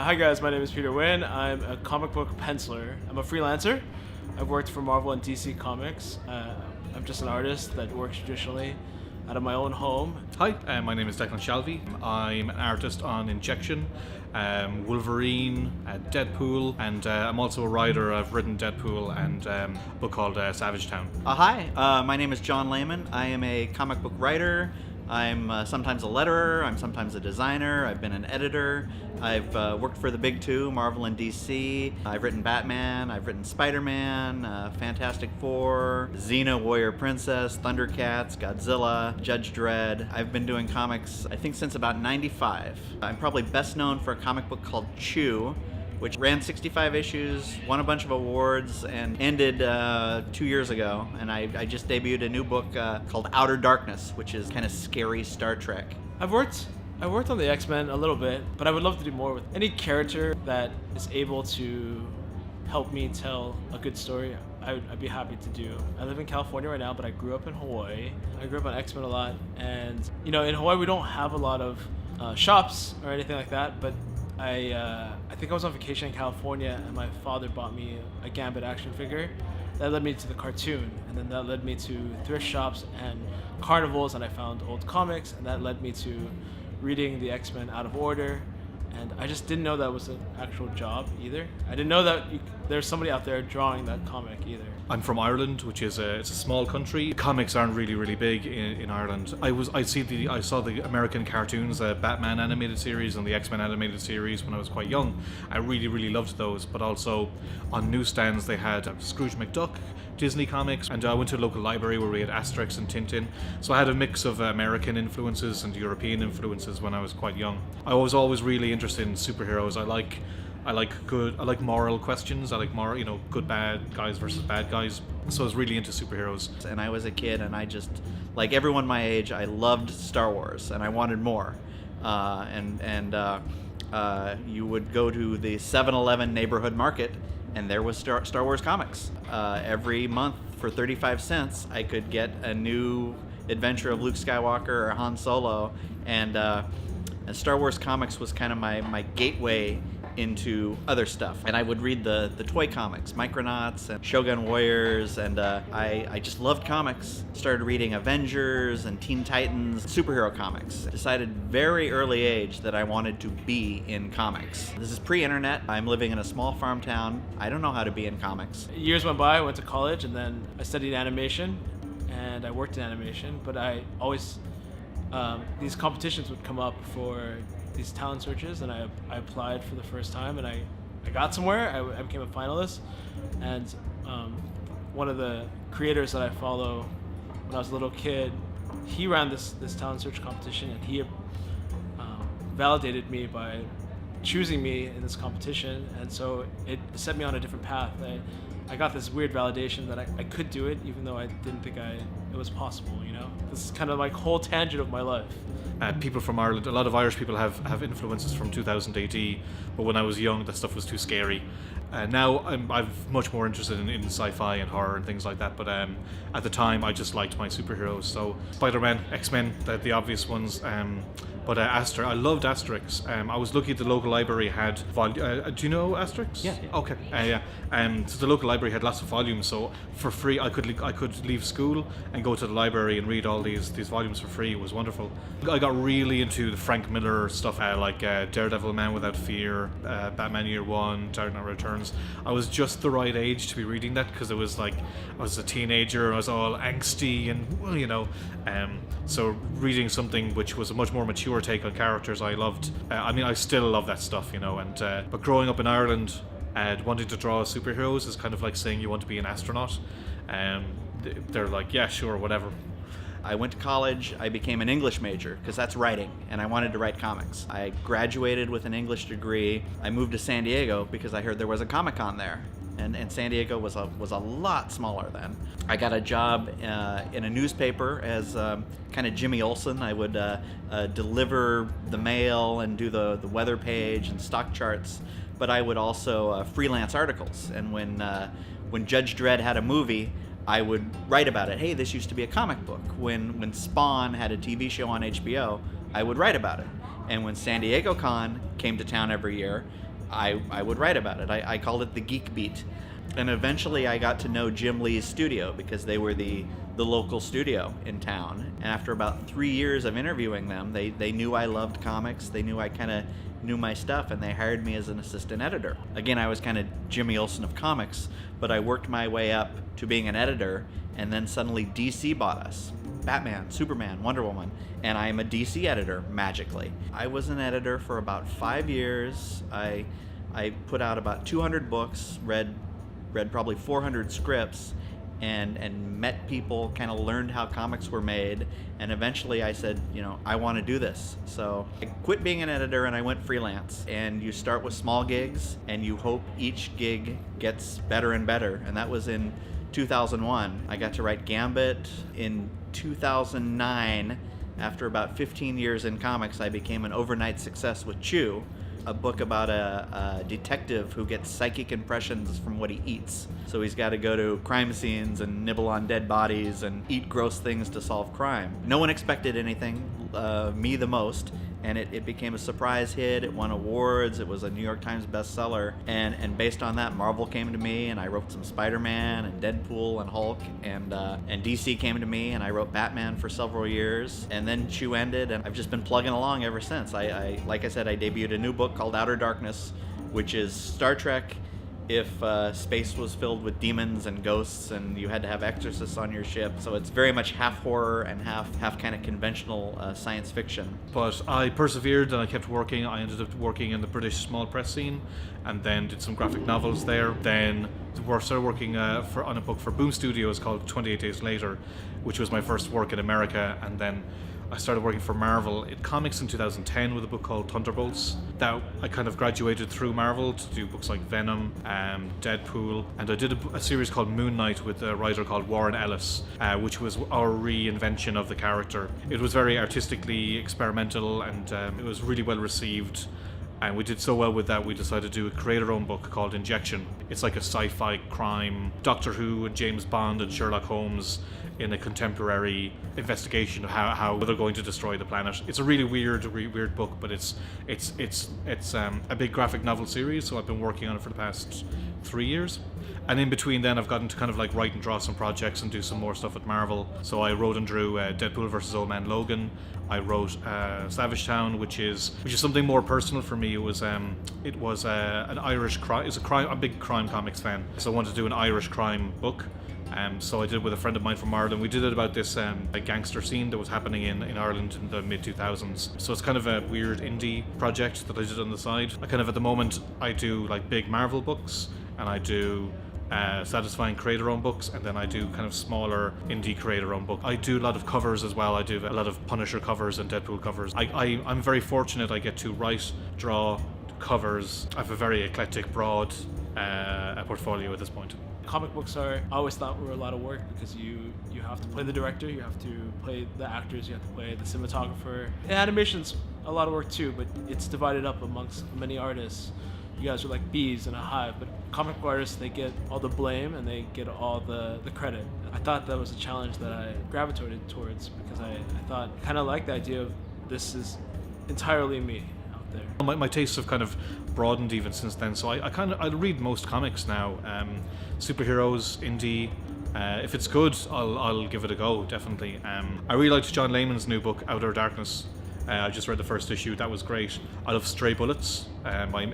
Hi guys, my name is Peter Nguyen. I'm a comic book penciler. I'm a freelancer. I've worked for Marvel and DC Comics. I'm just an artist that works traditionally out of my own home. Hi, my name is Declan Shalvey. I'm an artist on Injection, Wolverine, Deadpool, and I'm also a writer. I've written Deadpool and a book called Savage Town. Hi, my name is John Layman. I am a comic book writer. I'm sometimes a letterer, I'm sometimes a designer, I've been an editor, I've worked for the big two, Marvel and DC, I've written Batman, I've written Spider-Man, Fantastic Four, Xena Warrior Princess, Thundercats, Godzilla, Judge Dredd. I've been doing comics, I think, since about 95. I'm probably best known for a comic book called Chew, which ran 65 issues, won a bunch of awards, and ended 2 years ago. And I just debuted a new book called Outer Darkness, which is kind of scary Star Trek. I worked on the X-Men a little bit, but I would love to do more with any character that is able to help me tell a good story. I'd be happy to do. I live in California right now, but I grew up in Hawaii. I grew up on X-Men a lot, and in Hawaii we don't have a lot of shops or anything like that, but I think I was on vacation in California and my father bought me a Gambit action figure. That led me to the cartoon, and then that led me to thrift shops and carnivals, and I found old comics, and that led me to reading the X-Men out of order. And I just didn't know that was an actual job either. I didn't know that there's somebody out there drawing that comic either. I'm from Ireland, which is it's a small country. Comics aren't really big in Ireland. I saw the American cartoons, Batman animated series and the X-Men animated series when I was quite young. I really loved those. But also on newsstands they had Scrooge McDuck, Disney comics, and I went to a local library where we had Asterix and Tintin. So I had a mix of American influences and European influences when I was quite young. I was always really interested in superheroes. I like moral questions. I like good bad guys versus bad guys. So I was really into superheroes. And I was a kid, and I just, like everyone my age, I loved Star Wars, and I wanted more. You would go to the 7-Eleven neighborhood market, and there was Star Wars comics. Every month for 35 cents, I could get a new adventure of Luke Skywalker or Han Solo, and Star Wars comics was kind of my gateway into other stuff. And I would read the toy comics, Micronauts and Shogun Warriors, and I just loved comics. Started reading Avengers and Teen Titans, superhero comics. Decided very early age that I wanted to be in comics. This is pre-internet. I'm living in a small farm town. I don't know how to be in comics. Years went by, I went to college, and then I studied animation, and I worked in animation, but I always, these competitions would come up for these talent searches, and I applied for the first time, and I got somewhere. I became a finalist, and one of the creators that I follow when I was a little kid, he ran this talent search competition, and he validated me by choosing me in this competition, and so it set me on a different path. I got this weird validation that I could do it, even though I didn't think it was possible. This is kind of like whole tangent of my life. People from Ireland, a lot of Irish people have influences from 2000 AD, but when I was young that stuff was too scary. Now I'm much more interested in sci-fi and horror and things like that, but at the time I just liked my superheroes. So Spider-Man, X-Men, the obvious ones, but I loved Asterix. I was lucky the local library had do you know Asterix? Yeah. Okay. Yeah. So the local library had lots of volumes, so for free I could leave school and go to the library and read all these volumes for free. It was wonderful. I got really into the Frank Miller stuff, like Daredevil, Man Without Fear, Batman Year One, Dark Knight Returns. I was just the right age to be reading that, because it was like I was a teenager, I was all angsty, and so reading something which was a much more mature take on characters I loved. I still love that stuff, but growing up in Ireland and wanting to draw superheroes is kind of like saying you want to be an astronaut. They're like, yeah, sure, whatever. I went to college, I became an English major, because that's writing, and I wanted to write comics. I graduated with an English degree. I moved to San Diego because I heard there was a Comic-Con there, and San Diego was a lot smaller then. I got a job in a newspaper as kind of Jimmy Olsen. I would deliver the mail and do the weather page and stock charts, but I would also freelance articles, and when Judge Dredd had a movie, I would write about it. Hey, this used to be a comic book. When Spawn had a TV show on HBO, I would write about it. And when San Diego Con came to town every year, I would write about it. I called it the Geek Beat. And eventually I got to know Jim Lee's studio because they were the local studio in town. And after about 3 years of interviewing them, they knew I loved comics. They knew I kind of knew my stuff, and they hired me as an assistant editor. Again, I was kind of Jimmy Olsen of comics, but I worked my way up to being an editor, and then suddenly DC bought us. Batman, Superman, Wonder Woman, and I am a DC editor, magically. I was an editor for about 5 years. I put out about 200 books, read probably 400 scripts, and met people, kind of learned how comics were made, and eventually I said, I want to do this. So I quit being an editor and I went freelance. And you start with small gigs, and you hope each gig gets better and better. And that was in 2001. I got to write Gambit. In 2009, after about 15 years in comics, I became an overnight success with Chew, a book about a detective who gets psychic impressions from what he eats. So he's got to go to crime scenes and nibble on dead bodies and eat gross things to solve crime. No one expected anything, me the most, and it became a surprise hit. It won awards. It was a New York Times bestseller. And based on that, Marvel came to me, and I wrote some Spider-Man and Deadpool and Hulk, and DC came to me, and I wrote Batman for several years. And then Chew ended, and I've just been plugging along ever since. Like I said, I debuted a new book called Outer Darkness, which is Star Trek if space was filled with demons and ghosts and you had to have exorcists on your ship. So it's very much half horror and half kind of conventional science fiction. But I persevered and I kept working. I ended up working in the British small press scene and then did some graphic novels there. Then started working on a book for Boom Studios called 28 Days Later, which was my first work in America. And then I started working for Marvel in comics in 2010 with a book called Thunderbolts. That I kind of graduated through Marvel to do books like Venom, Deadpool, and I did a series called Moon Knight with a writer called Warren Ellis, which was our reinvention of the character. It was very artistically experimental, and it was really well received. And we did so well with that, we decided to do a create-our-own book called Injection. It's like a sci-fi crime, Doctor Who and James Bond and Sherlock Holmes in a contemporary investigation of how they're going to destroy the planet. It's a really weird book, but it's a big graphic novel series, so I've been working on it for the past 3 years. And in between then, I've gotten to kind of like write and draw some projects and do some more stuff at Marvel. So I wrote and drew Deadpool vs. Old Man Logan. I wrote Savage Town, which is something more personal for me. It was an Irish crime. It's a big crime comics fan, so I wanted to do an Irish crime book. So I did it with a friend of mine from Ireland. We did it about this a gangster scene that was happening in Ireland in the mid-2000s. So it's kind of a weird indie project that I did on the side. I kind of, at the moment, I do like big Marvel books, and I do satisfying creator-owned books, and then I do kind of smaller indie creator-owned books. I do a lot of covers as well. I do a lot of Punisher covers and Deadpool covers. I'm very fortunate. I get to write, draw, covers. I have a very eclectic, broad portfolio at this point. Comic books I always thought were a lot of work because you have to play the director, you have to play the actors, you have to play the cinematographer. And animation's a lot of work too, but it's divided up amongst many artists. You guys are like bees in a hive, but comic book artists, they get all the blame and they get all the credit. I thought that was a challenge that I gravitated towards because I thought, kind of like the idea of this is entirely me out there. My tastes have kind of broadened even since then, so I read most comics now. Superheroes, indie. If it's good, I'll give it a go, definitely. I really liked John Layman's new book, Outer Darkness. I just read the first issue. That was great. I love Stray Bullets by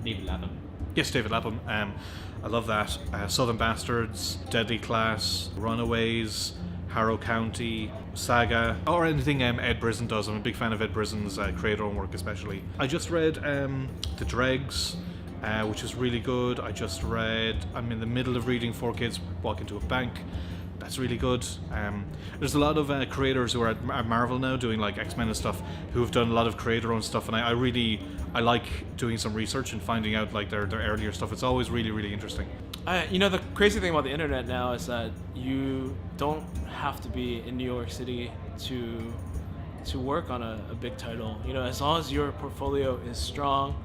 David Lapham. Yes, David Lapham. I love that. Southern Bastards, Deadly Class, Runaways, Harrow County, Saga, or anything Ed Brisson does. I'm a big fan of Ed Brisson's creator-owned work, especially. I just read The Dregs, which is really good. I'm in the middle of reading 4 Kids Walk Into a Bank. That's really good. There's a lot of creators who are at Marvel now doing like X-Men and stuff who have done a lot of creator-owned stuff, and I like doing some research and finding out like their earlier stuff. It's always really interesting. The crazy thing about the internet now is that you don't have to be in New York City to work on a big title. As long as your portfolio is strong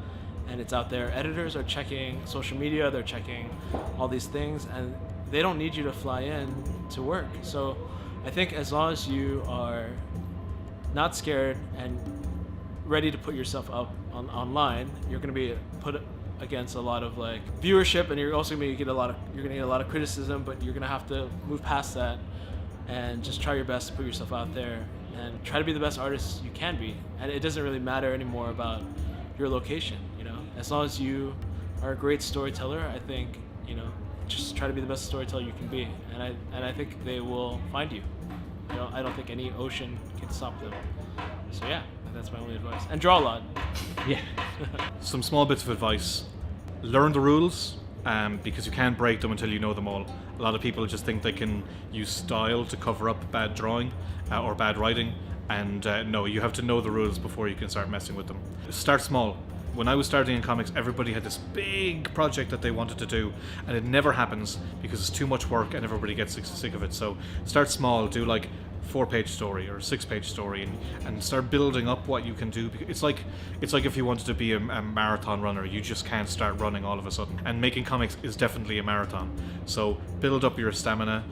and it's out there, editors are checking social media, they're checking all these things, and they don't need you to fly in to work. So I think as long as you are not scared and ready to put yourself up online, you're going to be put against a lot of like viewership, and you're also going to get a lot of criticism, but you're going to have to move past that and just try your best to put yourself out there and try to be the best artist you can be. And it doesn't really matter anymore about your location, you know. As long as you are a great storyteller, I think, you know, just try to be the best storyteller you can be, and I think they will find you. You know, I don't think any ocean can stop them. So yeah, that's my only advice. And draw a lot. Yeah. Some small bits of advice: learn the rules, because you can't break them until you know them all. A lot of people just think they can use style to cover up bad drawing or bad writing, and no, you have to know the rules before you can start messing with them. Start small. When I was starting in comics, everybody had this big project that they wanted to do, and it never happens because it's too much work and everybody gets sick of it. So start small, do like 4-page story or a 6-page story, and start building up what you can do. It's like if you wanted to be a marathon runner, you just can't start running all of a sudden. And making comics is definitely a marathon. So build up your stamina,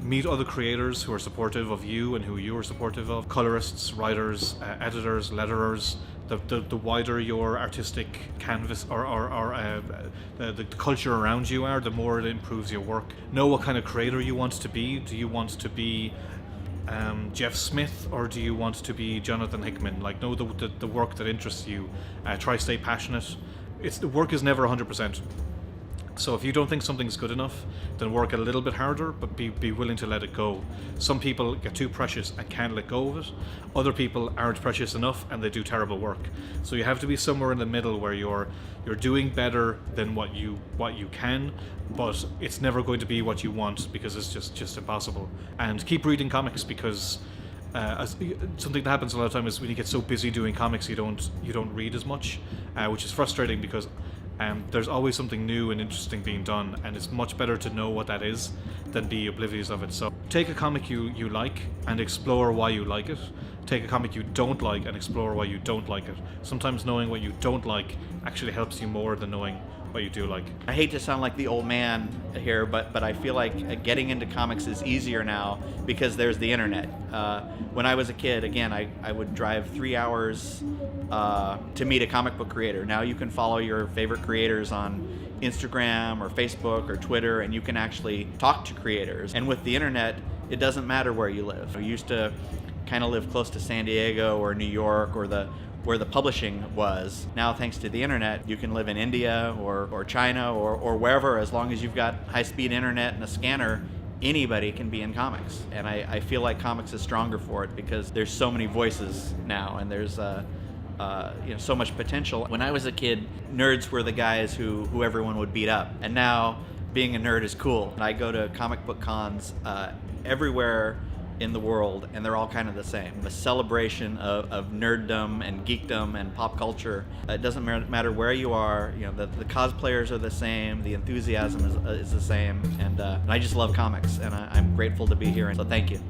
meet other creators who are supportive of you and who you are supportive of. Colorists, writers, editors, letterers. The wider your artistic canvas or the culture around you are, the more it improves your work. Know what kind of creator you want to be. Do you want to be Jeff Smith, or do you want to be Jonathan Hickman? Like, know the work that interests you. Try stay passionate. The work is never 100%. So if you don't think something's good enough, then work a little bit harder, but be willing to let it go. Some people get too precious and can't let go of it. Other people aren't precious enough and they do terrible work. So you have to be somewhere in the middle where you're doing better than what you can, but it's never going to be what you want because it's just impossible. And keep reading comics, because something that happens a lot of time is when you get so busy doing comics, you don't read as much, which is frustrating because there's always something new and interesting being done, and it's much better to know what that is than be oblivious of it. So take a comic you like and explore why you like it. Take a comic you don't like and explore why you don't like it. Sometimes knowing what you don't like actually helps you more than knowing what you do like. I hate to sound like the old man here, but I feel like getting into comics is easier now because there's the internet. When I was a kid, again, I would drive 3 hours to meet a comic book creator. Now you can follow your favorite creators on Instagram or Facebook or Twitter, and you can actually talk to creators. And with the internet, it doesn't matter where you live. I used to kind of live close to San Diego or New York or where the publishing was. Now, thanks to the internet, you can live in India or China or wherever. As long as you've got high-speed internet and a scanner, anybody can be in comics. And I feel like comics is stronger for it because there's so many voices now, and there's so much potential. When I was a kid, nerds were the guys who everyone would beat up, and now being a nerd is cool. And I go to comic book cons everywhere in the world, and they're all kind of the same. The celebration of nerddom and geekdom and pop culture. It doesn't matter where you are. You know, the cosplayers are the same. The enthusiasm is the same, and I just love comics, and I'm grateful to be here. And so thank you.